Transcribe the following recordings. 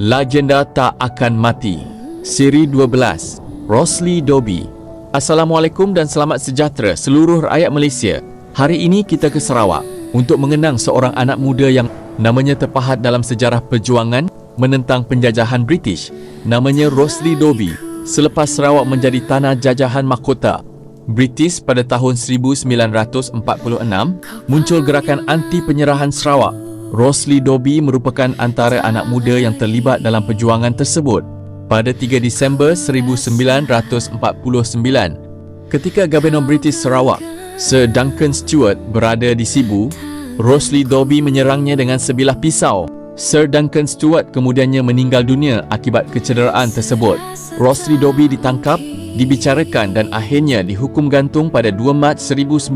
Legenda Tak Akan Mati, Siri 12, Rosli Dobi. Assalamualaikum dan selamat sejahtera seluruh rakyat Malaysia. Hari ini kita ke Sarawak untuk mengenang seorang anak muda yang namanya terpahat dalam sejarah perjuangan menentang penjajahan British. Namanya Rosli Dobi. Selepas Sarawak menjadi tanah jajahan mahkota British pada tahun 1946, muncul gerakan anti penyerahan Sarawak. Rosli Dobi merupakan antara anak muda yang terlibat dalam perjuangan tersebut. Pada 3 Disember 1949, ketika Gabenor British Sarawak, Sir Duncan Stewart berada di Sibu, Rosli Dobi menyerangnya dengan sebilah pisau. Sir Duncan Stewart kemudiannya meninggal dunia akibat kecederaan tersebut. Rosli Dobi ditangkap, dibicarakan dan akhirnya dihukum gantung pada 2 Mac 1950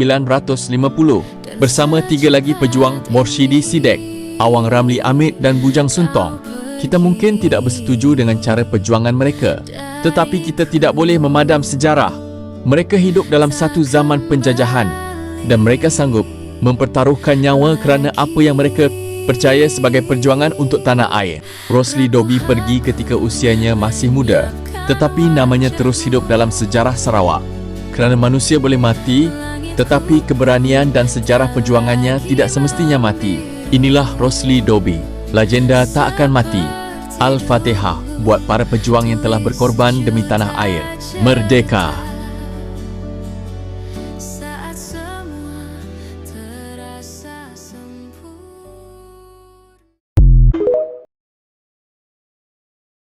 bersama 3 lagi pejuang Morshidi Sidek, Awang Ramli Amit dan Bujang Suntong. Kita mungkin tidak bersetuju dengan cara perjuangan mereka, tetapi kita tidak boleh memadam sejarah. Mereka hidup dalam satu zaman penjajahan dan mereka sanggup mempertaruhkan nyawa kerana apa yang mereka percaya sebagai perjuangan untuk tanah air. Rosli Dobi pergi ketika usianya masih muda, tetapi namanya terus hidup dalam sejarah Sarawak. Kerana manusia boleh mati, tetapi keberanian dan sejarah perjuangannya tidak semestinya mati. Inilah Rosli Dobi, legenda tak akan mati. Al-Fatihah buat para pejuang yang telah berkorban demi tanah air. Merdeka!